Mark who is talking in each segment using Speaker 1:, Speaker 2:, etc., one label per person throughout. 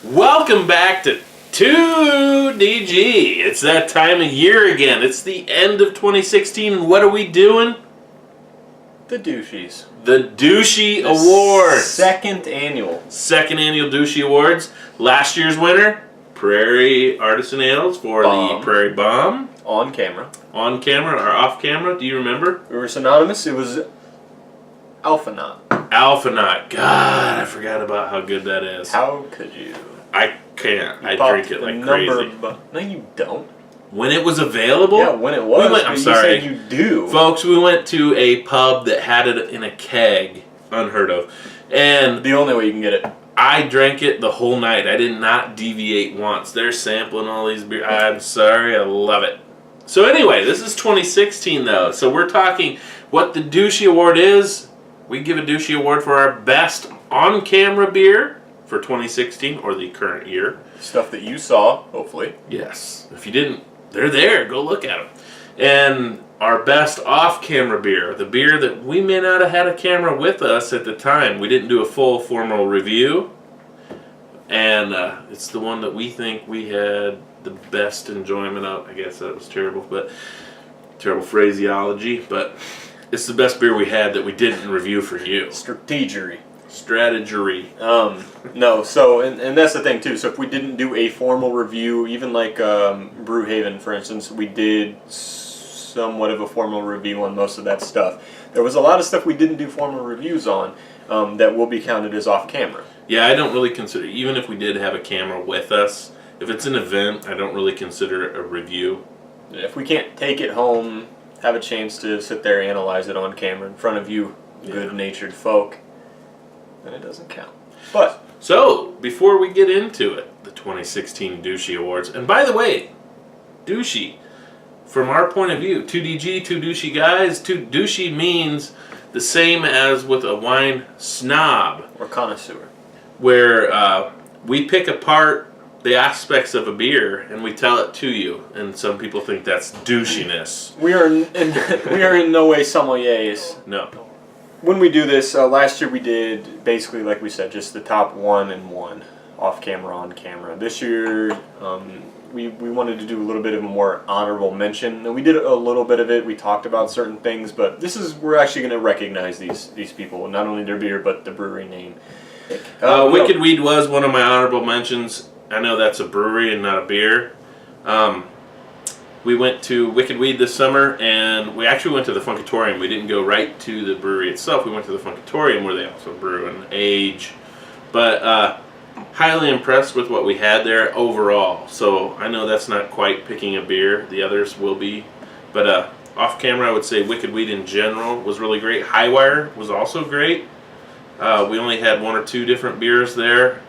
Speaker 1: Welcome back to 2DG. It's that time of year again. It's the end of 2016, and what are we doing?
Speaker 2: The Douchies.
Speaker 1: The Douchey Awards.
Speaker 2: Second annual
Speaker 1: Douchey Awards. Last year's winner, Prairie Artisan Ales for
Speaker 2: Bomb.
Speaker 1: the Prairie Bomb.
Speaker 2: On camera.
Speaker 1: On camera or off camera, do you remember?
Speaker 2: We were synonymous. It was Alphanaut.
Speaker 1: Alphanaut. God, I forgot about how good that is.
Speaker 2: How could you?
Speaker 1: I can't.
Speaker 2: You
Speaker 1: I
Speaker 2: popped
Speaker 1: drink it
Speaker 2: the
Speaker 1: like
Speaker 2: number
Speaker 1: crazy.
Speaker 2: No, you don't.
Speaker 1: When it was available?
Speaker 2: Yeah, when it was.
Speaker 1: I'm
Speaker 2: you
Speaker 1: sorry.
Speaker 2: said you do.
Speaker 1: Folks, we went to a pub that had it in a keg. Unheard of. And
Speaker 2: The only way you can get it.
Speaker 1: I drank it the whole night. I did not deviate once. They're sampling all these beers. I'm sorry. I love it. So anyway, this is 2016 though. So we're talking what the Douchey Award is. We give a Douchey Award for our best on-camera beer for 2016 or the current year.
Speaker 2: Stuff that you saw, hopefully.
Speaker 1: Yes. If you didn't, they're there. Go look at them. And our best off-camera beer, the beer that we may not have had a camera with us at the time. We didn't do a full formal review. And it's the one that we think we had the best enjoyment of. I guess that was terrible phraseology, but it's the best beer we had that we didn't review for you.
Speaker 2: Strategery.
Speaker 1: No,
Speaker 2: so, and that's the thing too. So if we didn't do a formal review, even like Brewhaven, for instance, we did somewhat of a formal review on most of that stuff. There was a lot of stuff we didn't do formal reviews on that will be counted as off camera.
Speaker 1: Yeah, I don't really consider, even if we did have a camera with us, if it's an event, I don't really consider it a review.
Speaker 2: If we can't take it home, have a chance to sit there and analyze it on camera in front of you, good-natured folk, then it doesn't count. But
Speaker 1: so, before we get into it, the 2016 Douchey Awards, and by the way, Douchey, from our point of view, 2DG, two douchey guys, douchey means the same as with a wine snob.
Speaker 2: or connoisseur.
Speaker 1: Where we pick apart the aspects of a beer and we tell it to you, and some people think that's douchiness.
Speaker 2: We are in no way sommeliers.
Speaker 1: No.
Speaker 2: When we do this, last year we did basically, like we said, just the top 1 and 1, off camera, on camera. This year, we wanted to do a little bit of a more honorable mention. And we did a little bit of it. We talked about certain things, but we're actually going to recognize these people, not only their beer but the brewery name.
Speaker 1: Wicked Weed was one of my honorable mentions. I know that's a brewery and not a beer. We went to Wicked Weed this summer, and we actually went to the Funkatorium. We didn't go right to the brewery itself. We went to the Funkatorium where they also brew and age. But highly impressed with what we had there overall. So I know that's not quite picking a beer. The others will be. But off camera, I would say Wicked Weed in general was really great. Highwire was also great. We only had 1 or 2 different beers there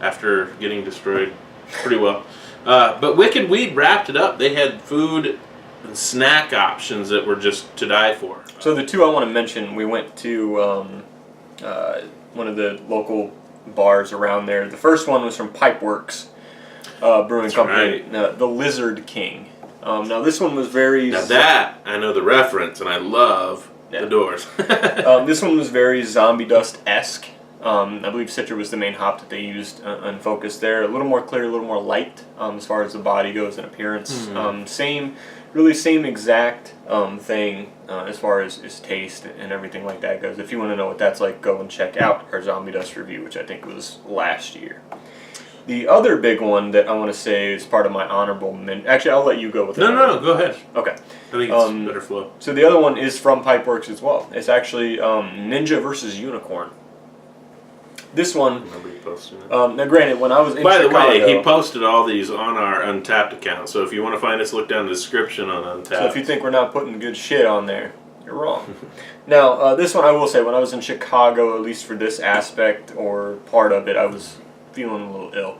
Speaker 1: after getting destroyed pretty well. But Wicked Weed wrapped it up. They had food and snack options that were just to die for.
Speaker 2: So the 2 I want to mention, we went to one of the local bars around there. The first one was from Pipeworks Brewing Company,
Speaker 1: right.
Speaker 2: The Lizard King. Now this one was very...
Speaker 1: Now that, I know the reference, and I love the doors.
Speaker 2: This one was very Zombie Dust-esque. I believe Citra was the main hop that they used unfocused there. A little more clear, a little more light as far as the body goes and appearance. Same exact thing as far as taste and everything like that goes. If you want to know what that's like, go and check out our Zombie Dust review, which I think was last year. The other big one that I want to say is part of my honorable mention. Actually, I'll let you go with it.
Speaker 1: No, go ahead.
Speaker 2: Okay.
Speaker 1: I think it's better flow.
Speaker 2: So the other one is from Pipeworks as well. It's actually Ninja versus Unicorn. This one, now granted, when I was in Chicago...
Speaker 1: By the way, he posted all these on our Untappd account, so if you want to find us, look down the description on Untappd.
Speaker 2: So if you think we're not putting good shit on there, you're wrong. Now, this one I will say, when I was in Chicago, at least for this aspect or part of it, I was feeling a little ill.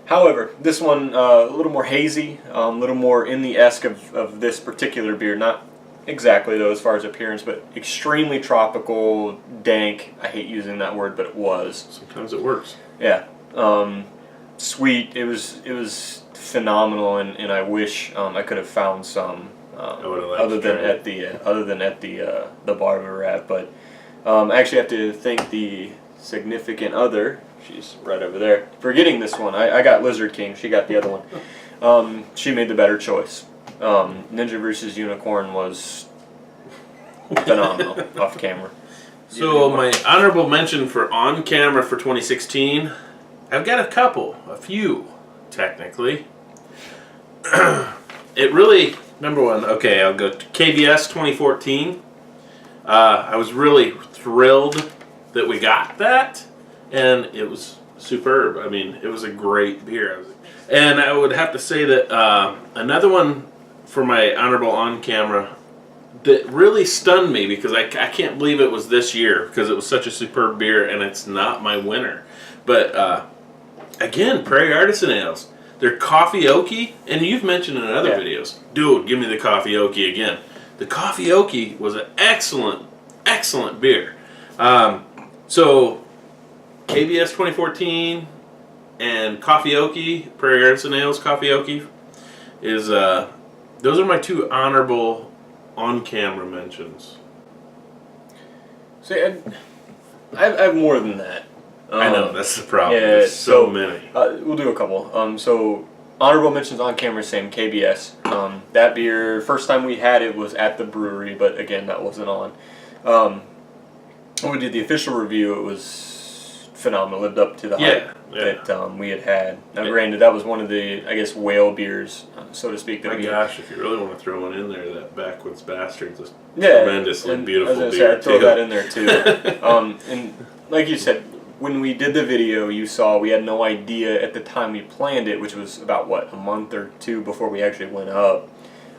Speaker 2: However, this one, a little more hazy, a little more in the esque of this particular beer. Not exactly, though, as far as appearance, but extremely tropical, dank. I hate using that word, but it was.
Speaker 1: Sometimes it works.
Speaker 2: Yeah. Sweet. It was phenomenal, and I wish I could have found some other than at the bar we were at. But I actually have to thank the significant other She's right over there. Forgetting this one. I got Lizard King. She got the other one. She made the better choice. Ninja vs. Unicorn was phenomenal off camera.
Speaker 1: So my honorable mention for on camera for 2016, I've got a few, technically. It really, number one, okay, I'll go to KBS 2014. I was really thrilled that we got that, and it was superb. I mean, it was a great beer. And I would have to say that another one for my honorable on camera that really stunned me, because I can't believe it was this year, because it was such a superb beer, and it's not my winner. But again, Prairie Artisan Ales. They're coffee oaky, and you've mentioned in other videos, dude, give me the coffee oaky again. The coffee oaky was an excellent, excellent beer. So KBS 2014 and coffee oaky, Prairie Artisan Ales coffee oaky, is those are my two honorable on-camera mentions.
Speaker 2: See, I have more than that.
Speaker 1: I know, that's the problem.
Speaker 2: Yeah,
Speaker 1: There's so many.
Speaker 2: We'll do a couple. So honorable mentions on camera, same KBS. That beer, first time we had it was at the brewery, but again, that wasn't on. When we did the official review, it was phenomenal. Lived up to the hype that we had. Now, granted, that was one of the, I guess, whale beers, so to speak. That
Speaker 1: gosh, if you really want to throw one in there, that Backwoods Bastards is tremendously beautiful
Speaker 2: I was
Speaker 1: beer.
Speaker 2: say, I'd throw that in there too. And like you said, when we did the video, you saw we had no idea at the time we planned it, which was about, a month or two before we actually went up.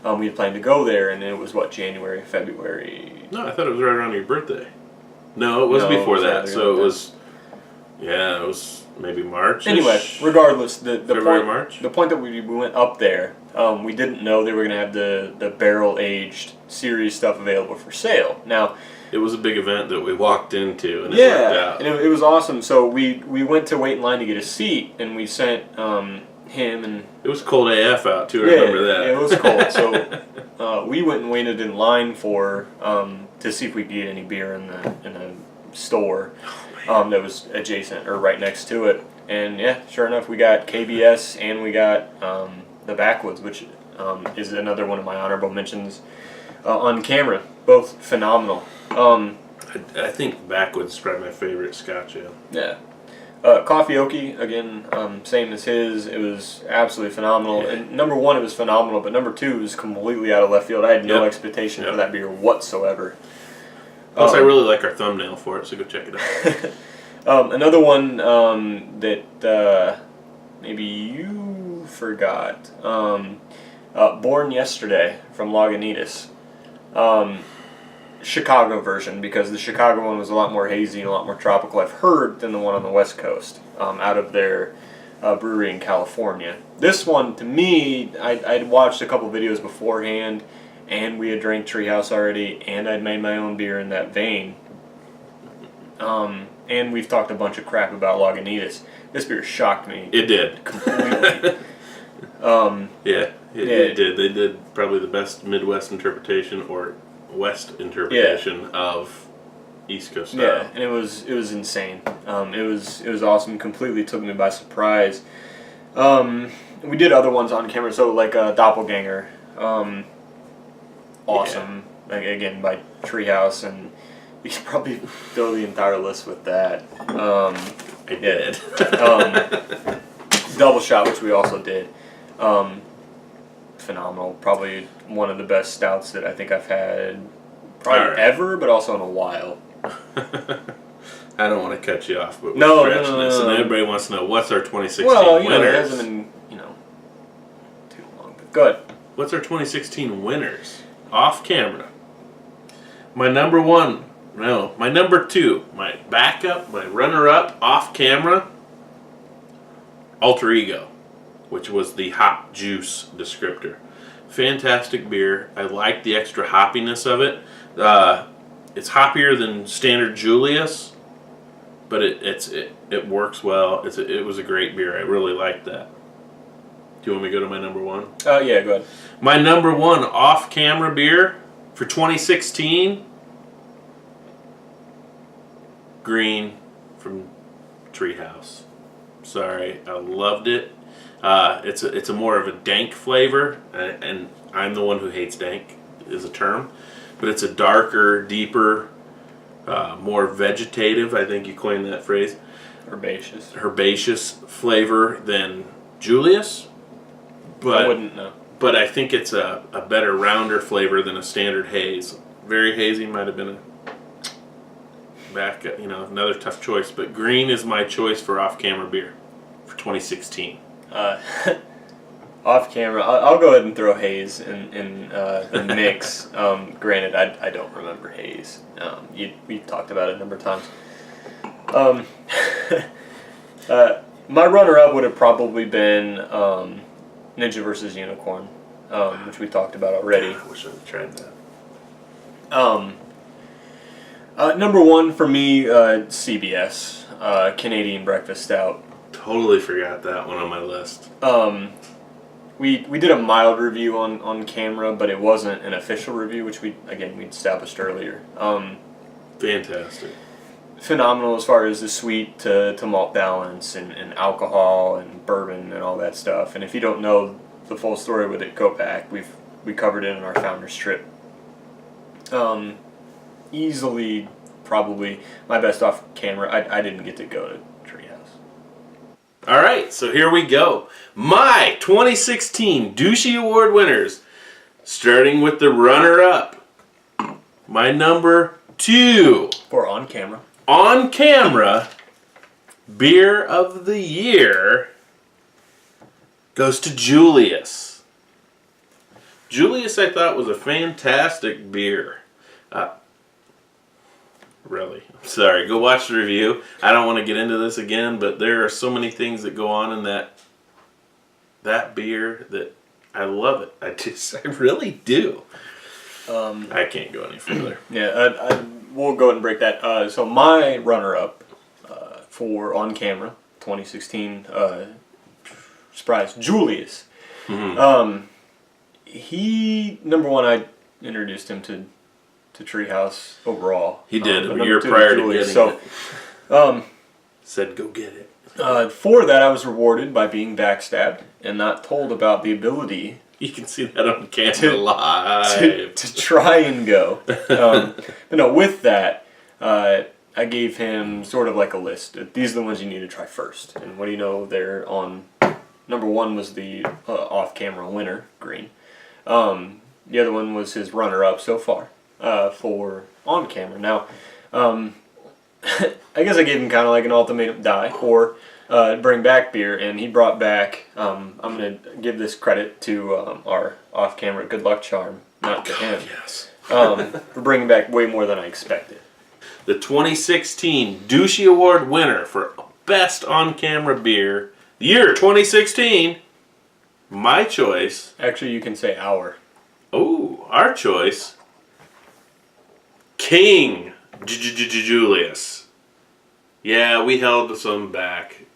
Speaker 2: We had planned to go there, and it was, January, February?
Speaker 1: No, I thought it was right around your birthday. No, it was before that. So it was, it was maybe March.
Speaker 2: Anyway, regardless, the point that we went up there, we didn't know they were going to have the barrel-aged series stuff available for sale. Now,
Speaker 1: it was a big event that we walked into, and it worked out.
Speaker 2: And it was awesome. So we went to wait in line to get a seat, and we sent him and...
Speaker 1: It was cold AF out, too, I remember that.
Speaker 2: Yeah, it was cold. So we went and waited in line to see if we could get any beer in the store that was adjacent or right next to it. And sure enough, we got KBS and we got the Backwoods, which is another one of my honorable mentions on camera. Both phenomenal.
Speaker 1: I think Backwoods is probably my favorite Scotch ale.
Speaker 2: Yeah. Coffee Oaky, again, same as his. It was absolutely phenomenal. And number one, it was phenomenal, but number two was completely out of left field. I had no expectation for that beer whatsoever.
Speaker 1: Plus, I really like our thumbnail for it, so go check it out.
Speaker 2: Another one that maybe you forgot. Born Yesterday from Lagunitas. Chicago version, because the Chicago one was a lot more hazy and a lot more tropical, I've heard, than the one on the West Coast, out of their brewery in California. This one, to me, I'd watched a couple videos beforehand, and we had drank Treehouse already, and I'd made my own beer in that vein. And we've talked a bunch of crap about Lagunitas. This beer shocked me.
Speaker 1: It did.
Speaker 2: Completely.
Speaker 1: It did. They did probably the best Midwest interpretation or West interpretation of East Coast style.
Speaker 2: Yeah, and it was insane. It was awesome. Completely took me by surprise. We did other ones on camera, so like Doppelganger, awesome. Like, again, by Treehouse, and you could probably fill the entire list with that.
Speaker 1: I did.
Speaker 2: Double Shot, which we also did. Phenomenal. Probably one of the best stouts that I think I've had ever, but also in a while.
Speaker 1: I don't want to cut you off, but
Speaker 2: no.
Speaker 1: And everybody wants to know, what's our 2016
Speaker 2: winners?
Speaker 1: winners?
Speaker 2: It hasn't been, too long. But good.
Speaker 1: What's our 2016 winners? Off camera. My number two, my backup, my runner-up off camera, Alter Ego, which was the hop juice descriptor. Fantastic beer. I like the extra hoppiness of it. It's hoppier than standard Julius, but it works well. It was a great beer. I really liked that. Do you want me to go to my number one?
Speaker 2: Yeah, go ahead.
Speaker 1: My number one off-camera beer for 2016, Green from Treehouse. Sorry, I loved it. It's a more of a dank flavor, and I'm the one who hates dank is a term, but it's a darker, deeper, more vegetative. I think you coined that phrase. Herbaceous flavor than Julius. But
Speaker 2: I wouldn't know.
Speaker 1: But I think it's a better rounder flavor than a standard haze. Very hazy might have been another tough choice. But green is my choice for off-camera beer for 2016.
Speaker 2: Off camera, I'll go ahead and throw haze in the mix. Granted, I don't remember haze. We've talked about it a number of times. My runner-up would have probably been Ninja vs. Unicorn, which we talked about already.
Speaker 1: I wish I had tried that.
Speaker 2: Number one for me, CBS, Canadian Breakfast Stout.
Speaker 1: Totally forgot that one on my list.
Speaker 2: We did a mild review on camera, but it wasn't an official review, which we established earlier.
Speaker 1: Fantastic. Phenomenal
Speaker 2: as far as the sweet to malt balance and alcohol and bourbon and all that stuff. And if you don't know the full story with it, go back. We covered it in our Founders Trip. Easily, probably my best off camera. I didn't get to go to Treehouse.
Speaker 1: All right, so here we go. My 2016 Douchey Award winners, starting with the runner-up. My number 2
Speaker 2: for on camera.
Speaker 1: On camera, beer of the year goes to Julius. Julius, I thought, was a fantastic beer. Really. Sorry, go watch the review. I don't want to get into this again, but there are so many things that go on in that beer that I love it. I really do. I can't go any further.
Speaker 2: Yeah, we'll go ahead and break that. So my runner-up for On Camera 2016, surprise, Julius.
Speaker 1: Mm-hmm.
Speaker 2: He, number one, I introduced him to Treehouse overall.
Speaker 1: He did a year prior to getting it. Said go get it.
Speaker 2: For that, I was rewarded by being backstabbed and not told about the ability.
Speaker 1: You can see that on camera live.
Speaker 2: To try and go. But no, with that, I gave him sort of like a list. These are the ones you need to try first. And what do you know? They're on. Number one was the off-camera winner, green. The other one was his runner-up so far for on camera. Now, I guess I gave him kind of like an ultimatum: die or bring back beer, and he brought back. I'm gonna give this credit to our off-camera good luck charm, not to him.
Speaker 1: Yes.
Speaker 2: For bringing back way more than I expected.
Speaker 1: The 2016 Douchey Award winner for best on-camera beer, the year 2016. My choice.
Speaker 2: Actually, you can say our.
Speaker 1: Oh, our choice. King Julius. Yeah, we held some back.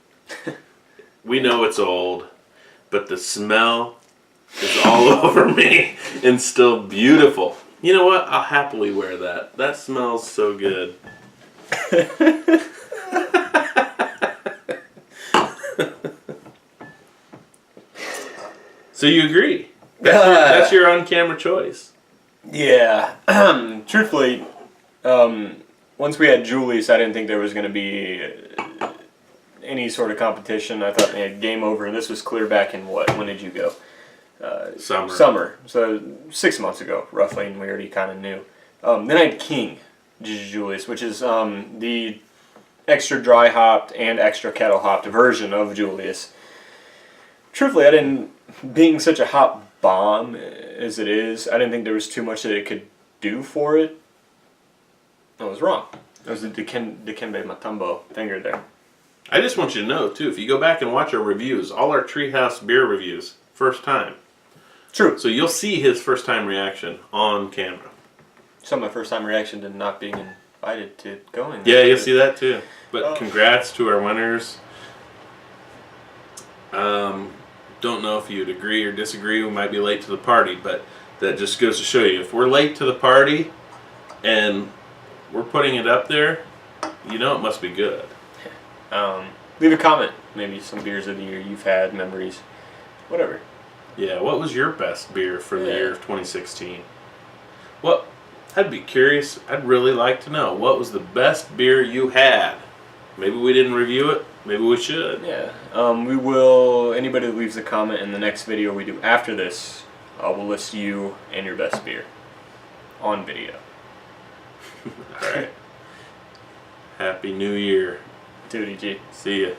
Speaker 1: We know it's old, but the smell is all over me and still beautiful. You know what? I'll happily wear that. That smells so good. So you agree? That's your on-camera choice.
Speaker 2: Yeah. Truthfully, once we had Julius, I didn't think there was going to be any sort of competition. I thought, game over. This was clear back in what? When did you go? Summer. So 6 months ago, roughly, and we already kind of knew. Then I had King Julius, which is the extra dry hopped and extra kettle hopped version of Julius. Truthfully, I didn't, being such a hop bomb as it is, I didn't think there was too much that it could do for it. I was wrong. That was the Dikembe Mutombo finger there.
Speaker 1: I just want you to know, too, if you go back and watch our reviews, all our Treehouse beer reviews, first time.
Speaker 2: True.
Speaker 1: So you'll see his first time reaction on camera.
Speaker 2: So my first time reaction to not being invited to going.
Speaker 1: Yeah, you'll see that too. But congrats to our winners. Don't know if you'd agree or disagree. We might be late to the party, but that just goes to show you, if we're late to the party and we're putting it up there, you know it must be good.
Speaker 2: Leave a comment. Maybe some beers of the year you've had, memories, whatever.
Speaker 1: Yeah, what was your best beer for the
Speaker 2: Yeah.
Speaker 1: year of 2016? What? I'd be curious. I'd really like to know. What was the best beer you had? Maybe we didn't review it. Maybe we should.
Speaker 2: Yeah. We will. Anybody that leaves a comment in the next video we do after this, we'll list you and your best beer on video.
Speaker 1: All right. Happy New Year.
Speaker 2: Duty G.
Speaker 1: See ya.